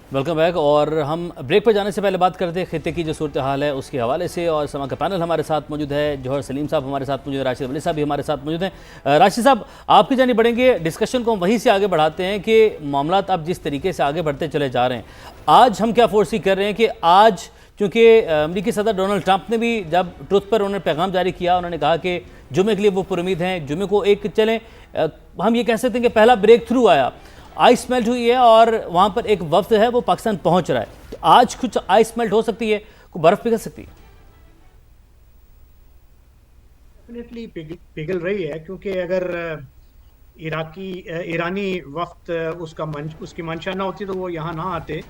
Welcome back. और हम break पर जाने से पहले बात करते हैं खित्ते की जो सूरत हाल है उसके हवाले से। और समा का पैनल हमारे साथ मौजूद है, जौहर सलीम साहब हमारे साथ मौजूद है, राशिद वली साहब भी हमारे साथ मौजूद हैं। राशिद साहब, आपकी जानिब बढ़ेंगे, डिस्कशन को हम वहीं से आगे बढ़ाते हैं कि मामला अब जिस तरीके से आगे बढ़ते चले जा रहे हैं, आज हम क्या फोर्सी कर रहे हैं कि आज चूँकि अमरीकी सदर डोनाल्ड ट्रंप ने भी जब ट्रुथ पर उन्होंने पैगाम जारी किया, उन्होंने कहा कि जुमे के लिए वो पुरुमीद हैं, जुमे को एक चलें, हम ये कह सकते हैं कि पहला ब्रेक थ्रू आया, आइस मेल्ट हुई है और वहाँ पर एक वफ्द है वो पाकिस्तान पहुँच रहा है। तो आज कुछ आइस मेल्ट हो सकती है, कोई बर्फ़ पिघल सकती है? डेफिनेटली पिघल रही है, क्योंकि अगर ईरानी वफ्द उसकी मंशा ना होती तो वो यहाँ ना आते,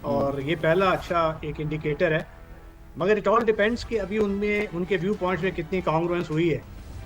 और ये पहला अच्छा एक इंडिकेटर है। मगर इट ऑल डिपेंड्स कि अभी उनमें उनके व्यू पॉइंट्स में कितनी कांग्रुएंस हुई है,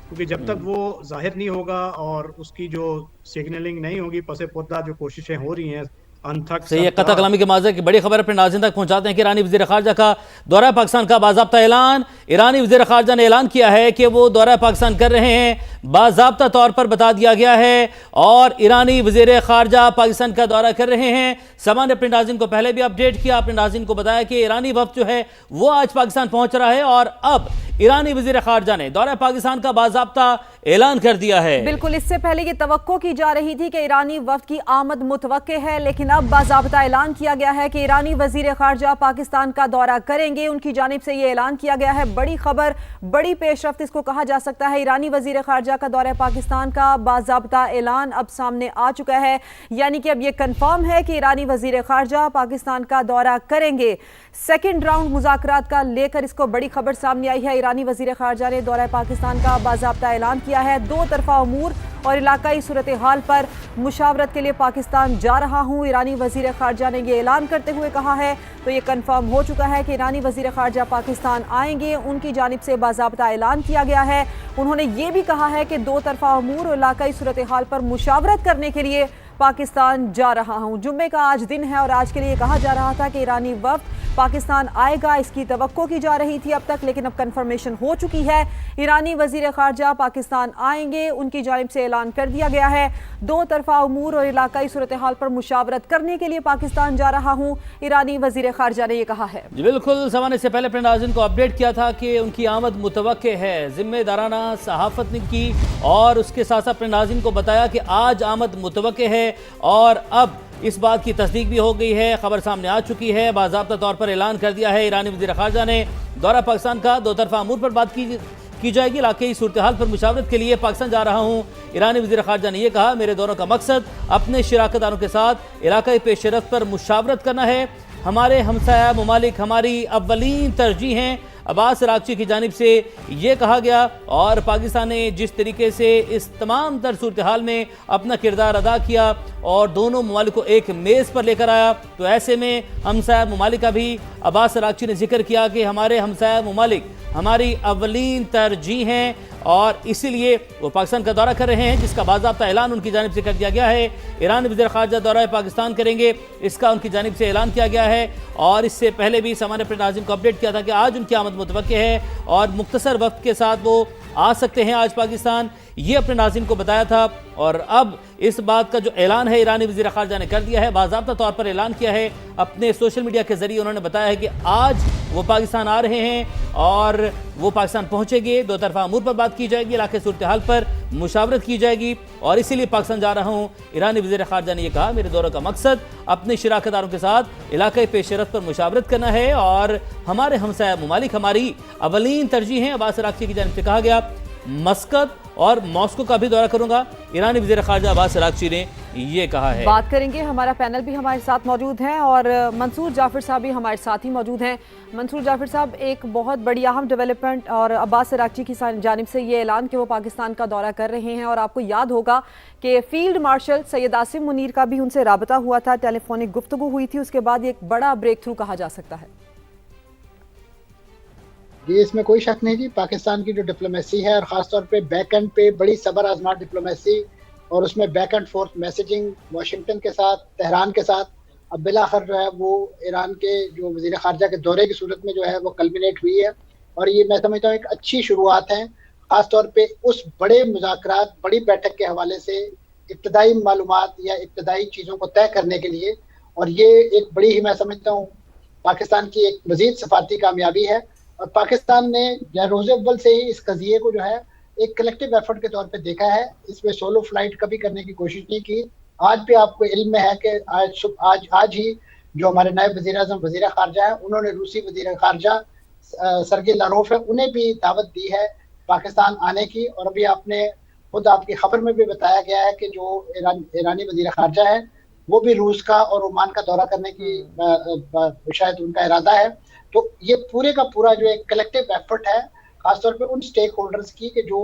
क्योंकि जब तक वो जाहिर नहीं होगा और उसकी जो सिग्नलिंग नहीं होगी, पसे पुर्दा जो कोशिशें हो रही हैं अनथक सही है। कता कलामी के माज़र की बड़ी खबर अपने नाज़रीन तक पहुंचाते हैं कि ईरानी वज़ीर ख़ारजा का दौरा पाकिस्तान का बाज़ाब्ता ऐलान। ईरानी वज़ीर ख़ारजा ने ऐलान किया है कि वो दौरा पाकिस्तान कर रहे हैं, बाज़ाब्ता तौर पर बता दिया गया है। और ईरानी वज़ीर ख़ारजा पाकिस्तान का दौरा कर रहे हैं। समा ने अपने नाज़रीन को पहले भी अपडेट किया, अपने नाज़रीन को बताया कि ईरानी वफ़द जो है वो आज पाकिस्तान पहुंच रहा है और अब ईरानी वज़ीर ख़ारजा ने दौरा पाकिस्तान का बाज़ाब्ता ऐलान कर दिया है। बिल्कुल, इससे पहले ये तवक्को की जा रही थी कि ईरानी वफ्द की आमद मुतवक्के है, लेकिन अब बाज़ाब्ता ऐलान किया गया है कि ईरानी वज़ीर ख़ारजा पाकिस्तान का दौरा करेंगे। उनकी जानिब से ये ऐलान किया गया है। बड़ी खबर, बड़ी पेशरफ्त इसको कहा जा सकता है। ईरानी वज़ीर ख़ारजा का दौरा पाकिस्तान का बाज़ाब्ता ऐलान अब सामने आ चुका है, यानी कि अब ये कन्फर्म है कि ईरानी वज़ीर ख़ारजा पाकिस्तान का दौरा करेंगे। सेकेंड राउंड मुज़ाकरात का लेकर इसको बड़ी खबर सामने आई है। ईरानी वज़ीर ख़ारजा ने दौरा पाकिस्तान का बाज़ाब्ता ऐलान किया है। दो तरफ़ा उमूर और इलाकाई सूरत हाल पर मुशावरत के लिए पाकिस्तान जा रहा हूँ, ईरानी वज़ीर ख़ारजा ने ये ऐलान करते हुए कहा है। तो ये कन्फर्म हो चुका है कि ईरानी वज़ीर ख़ारजा पाकिस्तान आएंगे, उनकी जानिब से बाज़ाब्ता ऐलान किया गया है। उन्होंने ये भी कहा है कि दो तरफ़ा उमूर और इलाकाई सूरत हाल पर मुशावरत करने के लिए पाकिस्तान जा रहा हूँ। जुम्मे का आज दिन है और आज के लिए कहा जा रहा था कि ईरानी वफ़द पाकिस्तान आएगा, इसकी तवक्को की जा रही थी अब तक, लेकिन अब कंफर्मेशन हो चुकी है। ईरानी वज़ीर ख़ारजा पाकिस्तान आएंगे, उनकी जानिब से ऐलान कर दिया गया है। दो तरफ़ा उमूर और इलाकाई सूरत हाल पर मुशावरत करने के लिए पाकिस्तान जा रहा हूँ, ईरानी वज़ीर ख़ारजा ने यह कहा है। जी बिल्कुल, ज़माने से पहले अपने नाज़रीन को अपडेट किया था कि उनकी आमद मुतवक्के है। ज़िम्मेदाराना सहाफ़त ने की और उसके साथ साथ अपने नाज़रीन को बताया कि आज आमद मुतवक्के है और अब इस बात की तस्दीक भी हो गई है, खबर सामने आ चुकी है। बाज़ाब्ता तौर पर ऐलान कर दिया है ईरानी वज़ीर ख़ारजा ने दौरा पाकिस्तान का। दो तरफ़ा अमूर पर बात की जाएगी, इलाक़ाई सूरत हाल पर मुशावरत के लिए पाकिस्तान जा रहा हूँ। ईरानी वज़ीर ख़ारजा ने यह कहा, मेरे दौरों का मकसद अपने शराकतदारों के साथ इलाक़ाई पेशरफ्त पर मुशावरत करना है। हमारे हमसाया ममालिक हमारी अव्वलीन तरजीह हैं, अब्बास अराग़ची की जानिब से ये कहा गया। और पाकिस्तान ने जिस तरीके से इस तमाम तर सूरत हाल में अपना किरदार अदा किया और दोनों ममालिक को एक मेज़ पर लेकर आया, तो ऐसे में हमसाया ममालिक का भी अब्बास अराग़ची ने जिक्र किया कि हमारे हमसाया ममालिक हमारी अव्वलीन तरजीह हैं और इसीलिए वो पाकिस्तान का दौरा कर रहे हैं, जिसका बाज़ाब्ता ऐलान उनकी जानिब से कर दिया गया है। ईरानी वज़ीर ख़ारजा दौरा पाकिस्तान करेंगे, इसका उनकी जानिब से ऐलान किया गया है। और इससे पहले भी सामान्य अपने नाज़रीन को अपडेट किया था कि आज उनकी आमद मुतवक्के है और मुख्तसर वक्त के साथ वो आ सकते हैं आज पाकिस्तान, ये अपने नाज़रीन को बताया था। और अब इस बात का जो ऐलान है ईरानी वज़ीर ख़ारजा ने कर दिया है, बाज़ाब्ता तौर पर ऐलान किया है। अपने सोशल मीडिया के ज़रिए उन्होंने बताया है कि आज वो पाकिस्तान आ रहे हैं और वो पाकिस्तान पहुँचेंगे। दो तरफ़ा अमूर पर बात की जाएगी, इलाक़े सूरत हाल पर मुशावरत की जाएगी और इसीलिए पाकिस्तान जा रहा हूँ। ईरानी वज़ीर ख़ारजा ने यह कहा, मेरे दौरे का मकसद अपने शराकतदारों के साथ इलाक़ाई पेशरफ्त पर मुशावरत करना है और हमारे हमसाया ममालिक हमारी अव्वलीन तरजीह हैं। अब्बास अराग़ची की जानिब से कहा गया। मस्कत और मॉस्को का भी दौरा करूंगा, ईरानी वज़ीर ख़ारजा अब्बास अराग़ची ने ये कहा है। बात करेंगे, हमारा पैनल भी हमारे साथ मौजूद है और मंसूर जाफ़र साहब भी हमारे साथ ही मौजूद हैं। मंसूर जाफ़र साहब, एक बहुत बड़ी अहम डेवलपमेंट और अब्बास अराग़ची की जानिब से ये ऐलान कि वो पाकिस्तान का दौरा कर रहे हैं। और आपको याद होगा कि फ़ील्ड मार्शल सैयद आसिम मुनीर का भी उनसे राबता हुआ था, टेलीफोनिक गुफ्तगू हुई थी, उसके बाद एक बड़ा ब्रेक थ्रू कहा जा सकता है। ये इसमें कोई शक नहीं जी, पाकिस्तान की जो डिप्लोमेसी है और ख़ासतौर पे बैक एंड पे बड़ी सबर आजमा डिप्लोमेसी और उसमें back and fourth messaging Washington के साथ, तेहरान के साथ, अब बिलाखिर जो है वो ईरान के जो वज़ीर ख़ारजा के दौरे की सूरत में जो है वो कल्मिनेट हुई है। और ये मैं समझता हूँ एक अच्छी शुरुआत है, ख़ासतौर पे उस बड़े मुज़ाकरात, बड़ी बैठक के हवाले से इब्तदाई मालूमात या इब्तदाई चीज़ों को तय करने के लिए। और ये एक बड़ी ही मैं समझता हूँ पाकिस्तान की एक मजीद सफारती कामयाबी है। और पाकिस्तान ने रोज़ अव्वल से ही इस कज़िये को जो है एक कलेक्टिव एफर्ट के तौर पे देखा है। इसमें सोलो फ्लाइट कभी करने की कोशिश नहीं की। आज भी आपको इल्म में है कि आज ही जो हमारे नायब वज़ीर-ए-आज़म वज़ीर ख़ारजा है, उन्होंने रूसी वज़ीर ख़ारजा सरगे लारोफ है, उन्हें भी दावत दी है पाकिस्तान आने की। और अभी आपने खुद आपकी खबर में भी बताया गया है कि जो ईरानी वज़ीर ख़ारजा है वो भी रूस का और ओमान का दौरा करने की शायद उनका इरादा है। तो ये पूरे का पूरा जो एक कलेक्टिव एफर्ट है खासतौर पे उन स्टेक होल्डर्स की कि जो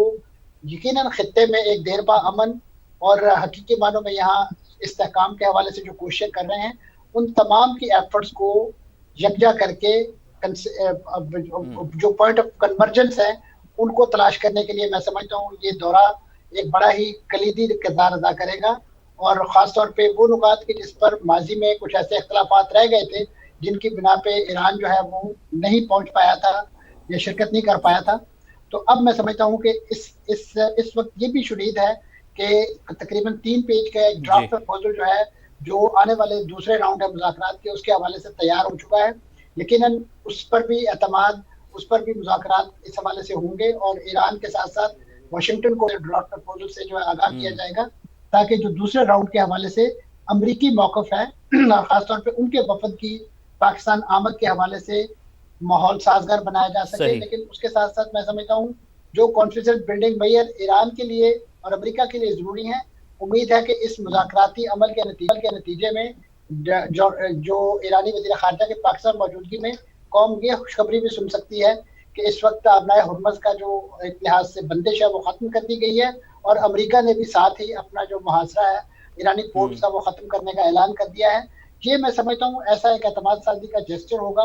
यकीनन खित्ते में एक देरपा अमन और हकीकी मानों में यहाँ इस्तेहकाम के हवाले से जो कोशिशें कर रहे हैं, उन तमाम की एफर्ट्स को यकजा करके जो पॉइंट ऑफ कन्वर्जेंस है उनको तलाश करने के लिए मैं समझता हूँ ये दौरा एक बड़ा ही कलीदी किरदार अदा करेगा। और ख़ासतौर पे वो नुकात कि जिस पर माजी में कुछ ऐसे इख्तलाफात रह गए थे जिनकी बिना पे ईरान जो है वो नहीं पहुंच पाया था या शिरकत नहीं कर पाया था, तो अब मैं समझता हूँ कि इस वक्त ये भी शुनीद है कि तकरीबन 3 पेज का एक ड्राफ्ट प्रपोजल जो है जो आने वाले दूसरे राउंड है मुज़ाकरात के उसके हवाले से तैयार हो चुका है। यकीनन उस पर भी एतमाद, उस पर भी मुज़ाकरात इस हवाले से होंगे और ईरान के साथ साथ वाशिंगटन को ड्राफ्ट प्रपोजल से जो है आगाह किया जाएगा ताकि जो दूसरे राउंड के हवाले से अमरीकी मौक़िफ़ है और ख़ासतौर पे उनके वफद की पाकिस्तान आमद के हवाले से माहौल साजगार बनाया जा सके। लेकिन उसके साथ साथ मैं समझता हूँ जो कॉन्फिडेंस बिल्डिंग मैयर ईरान के लिए और अमेरिका के लिए ज़रूरी है, उम्मीद है कि इस मुज़ाकराती अमल के नतीजे में जो ईरानी वज़ीर ख़ारजा के पाकिस्तान मौजूदगी में कौम ये खुशखबरी भी सुन सकती है कि इस वक्त आबनाए हुर्मज़ का जो एक लिहाज से बंदिश है वो ख़त्म कर दी गई है और अमेरिका ने भी साथ ही अपना जो मुहासरा है ईरानी पोर्ट्स का वो ख़त्म करने का ऐलान कर दिया है। ये मैं समझता हूँ ऐसा एक एतमाद साजी का जेस्चर होगा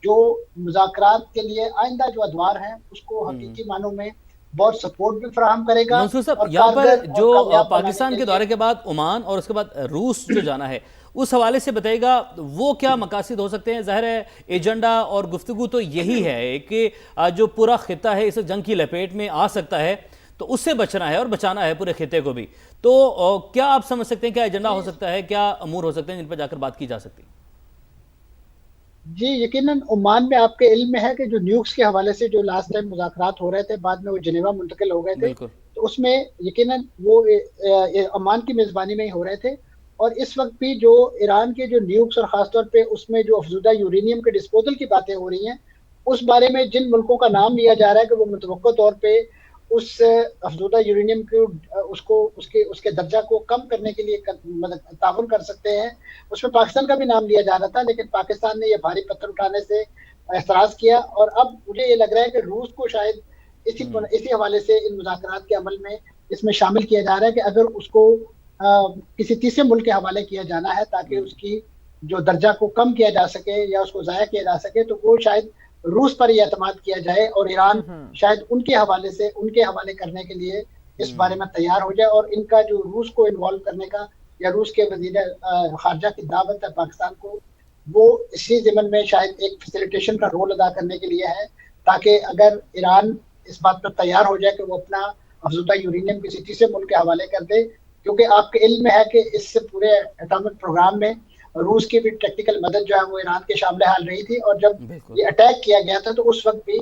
जो मुज़ाकरात के लिए आइंदा जो अदवार हैं उसको हकीकी मानों में बहुत सपोर्ट भी फराहम करेगा। मंसूर साहब, यहाँ पर जो पाकिस्तान के दौरे के बाद ओमान और उसके बाद रूस जो जाना है उस हवाले से बताइएगा वो क्या मकासद हो सकते हैं। ज़ाहिर है एजेंडा और गुफ्तगू तो यही है कि जो पूरा खित्ता है इस जंग की लपेट में आ सकता है, तो उससे बचना है और बचाना है पूरे खित्ते को भी। तो क्या आप समझ सकते हैं क्या एजेंडा हो सकता है, क्या अमूर हो सकते हैं जिन पर जाकर बात की जा सकती है? जी यकीनन ओमान में आपके इल्म में है कि जो न्यूक्स के हवाले से जो लास्ट टाइम मुज़ाकरात हो रहे थे बाद में वो जिनेवा मुंतकिल हो गए थे, तो उसमें यकीनन वो ओमान की मेज़बानी में ही हो रहे थे। और इस वक्त भी जो ईरान के जो न्यूक्स और ख़ासतौर पे उसमें जो अफज़ूदा यूरेनियम के डिस्पोजल की बातें हो रही हैं, उस बारे में जिन मुल्कों का नाम लिया जा रहा है कि वो मुतवक्का तौर पे उस अफज़ूदा यूरेनियम को उसके दर्जा को कम करने के लिए मतलब ताउन कर सकते हैं, उसमें पाकिस्तान का भी नाम लिया जा रहा था, लेकिन पाकिस्तान ने ये भारी पत्थर उठाने से एतराज़ किया। और अब मुझे ये लग रहा है कि रूस को शायद इसी हवाले से इन मुज़ाकरात के अमल में इसमें शामिल किया जा रहा है कि अगर उसको किसी तीसरे मुल्क के हवाले किया जाना है ताकि उसकी जो दर्जा को कम किया जा सके या उसको ज़ाया किया जा सके, तो वो शायद रूस पर यह एतमाद किया जाए और ईरान शायद उनके हवाले करने के लिए इस बारे में तैयार हो जाए। और इनका जो रूस को इन्वॉल्व करने का या रूस के वज़ीर ख़ारजा की दावत है पाकिस्तान को, वो इसी ज़मन में शायद एक फैसिलिटेशन का रोल अदा करने के लिए है ताकि अगर ईरान इस बात पर तैयार हो जाए कि वो अपना अफज़ूदा यूरेनियम किसी तीसरे मुल्क के हवाले कर दे, क्योंकि आपके इल्म में है कि इस पूरे एटॉमिक प्रोग्राम में रूस की भी टेक्निकल मदद जो है वो ईरान के शामिल हाल रही थी। और जब ये अटैक किया गया था तो उस वक्त भी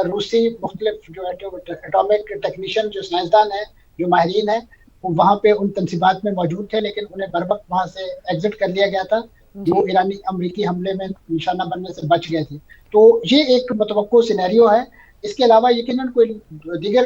रूसी मुख्तलिफ जो एटॉमिक टेक्नीशियन जो साइंसदान है जो माहिरीन है वो वहाँ पे उन तनसीबात में मौजूद थे, लेकिन उन्हें बर वक्त वहाँ से एग्जिट कर लिया गया था। वो ईरानी अमरीकी हमले में निशाना बनने से बच गए थे। तो ये एक मुतवक्को सिनेरियो है। इसके अलावा यकीनन कोई दीगर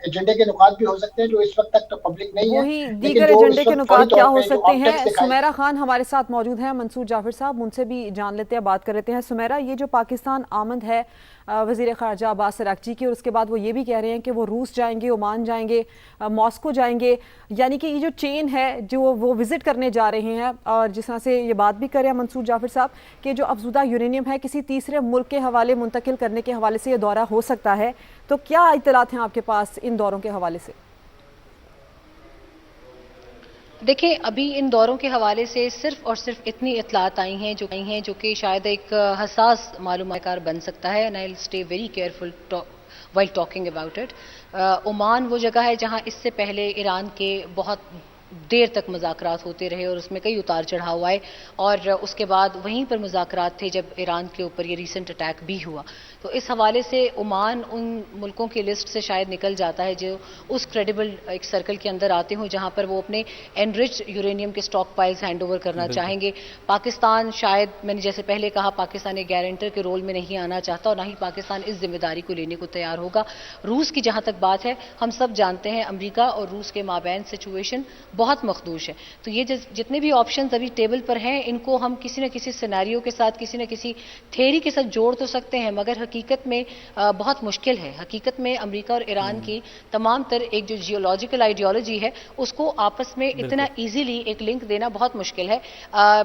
एजेंडे के नुकात भी हो सकते हैं जो इस वक्त तक तो पब्लिक नहीं है। वही दीगर एजेंडे के नुकात क्या हो सकते हैं? सुमेरा खान हमारे साथ मौजूद हैं, मंसूर जाफर साहब, उनसे भी जान लेते हैं, बात कर लेते हैं। सुमेरा, ये जो पाकिस्तान आमद है वज़ीर ख़ारजा अब्बास अराग़ची की और उसके बाद वो ये भी कह रहे हैं कि वो रूस जाएंगे, ओमान जाएंगे, मॉस्को जाएंगे, यानी कि ये जो चेन है जो वो विज़िट करने जा रहे हैं। और जिस तरह से ये बात भी कर रहे हैं मंसूर जाफर साहब कि जो अफज़ूदा यूरेनियम है किसी तीसरे मुल्क के हवाले मुंतकिल करने के हवाले से ये दौरा हो सकता है, तो क्या इत्तलात हैं आपके पास इन दौरों के हवाले से? देखिए, अभी इन दौरों के हवाले से सिर्फ और सिर्फ इतनी इत्तलात आई हैं जो कि शायद एक हसास मालूमात बन सकता है। And I will stay very careful while talking about it. Oman वो जगह है जहां इससे पहले ईरान के बहुत देर तक मुज़ाकरात होते रहे और उसमें कई उतार चढ़ाव आए और उसके बाद वहीं पर मुज़ाकरात थे जब ईरान के ऊपर ये रीसेंट अटैक भी हुआ। तो इस हवाले से ओमान उन मुल्कों की लिस्ट से शायद निकल जाता है जो उस क्रेडिबल एक सर्कल के अंदर आते हों जहां पर वो अपने एनरिच यूरेनियम के स्टॉक पाइल्स हैंड ओवर करना चाहेंगे। पाकिस्तान शायद, मैंने जैसे पहले कहा, पाकिस्तान एक गारंटर के रोल में नहीं आना चाहता और ना ही पाकिस्तान इस जिम्मेदारी को लेने को तैयार होगा। रूस की जहां तक बात है, हम सब जानते हैं अमेरिका और रूस के माबैन सिचुएशन बहुत मखदूश है। तो ये जितने भी ऑप्शंस अभी टेबल पर हैं, इनको हम किसी न किसी सिनेरियो के साथ, किसी न किसी थ्योरी के साथ जोड़ तो सकते हैं, मगर हकीकत में बहुत मुश्किल है। हकीकत में अमेरिका और ईरान की तमाम तर एक जो जियोलॉजिकल आइडियोलॉजी है उसको आपस में इतना इजीली एक लिंक देना बहुत मुश्किल है।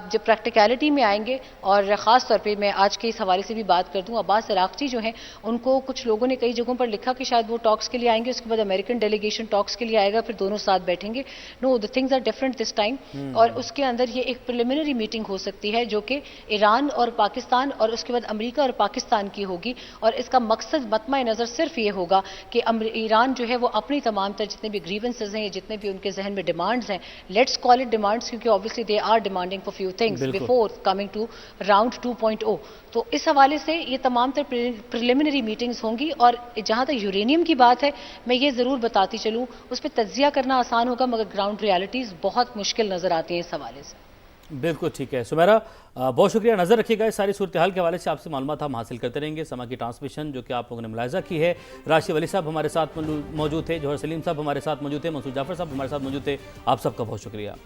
जब प्रैक्टिकलिटी में आएंगे, और ख़ास तौर पे मैं आज के इस हवाले से भी बात कर दूं, अब्बास अराक्ची जो हैं उनको कुछ लोगों ने कई जगहों पर लिखा कि शायद वो टॉक्स के लिए आएंगे, उसके बाद अमेरिकन डेलीगेशन टॉक्स के लिए आएगा, फिर दोनों साथ बैठेंगे। No, the things are different this time. और उसके अंदर ये एक प्रिलिमिनरी मीटिंग हो सकती है जो कि ईरान और पाकिस्तान और उसके बाद अमेरिका और पाकिस्तान की होगी, और इसका मकसद मतमा नज़र सिर्फ ये होगा कि ईरान जो है वो अपनी तमाम तर जितने भी ग्रीवेंसेज हैं, जितने भी उनके जहन में डिमांड्स हैं, लेट्स कॉल इट डिमांड्स, क्योंकि obviously they are demanding for few things before coming to round 2.0। तो इस हवाले से ये तमाम तर प्रिलिमिनरी मीटिंग्स होंगी। और जहां तक यूरेनियम की बात है, मैं ये ज़रूर बताती चलूँ, उस पर तज्जिया करना आसान होगा, मगर ग्राउंड रियलिटीज़ बहुत मुश्किल नज़र आती हैं इस हवाले से। बिल्कुल ठीक है सुमेरा, बहुत शुक्रिया। नज़र रखिएगा इस सारी सूरत हाल के हवाले से, आपसे मालूमात हम हासिल करते रहेंगे। समा की ट्रांसमिशन जो कि आप लोगों ने मुलाहिजा की है, राशिद वली साहब हमारे साथ मौजूद थे, जौहर सलीम साहब हमारे साथ मौजूद थे, मसूद जाफर साहब हमारे साथ मौजूद थे। आप सबका बहुत शुक्रिया।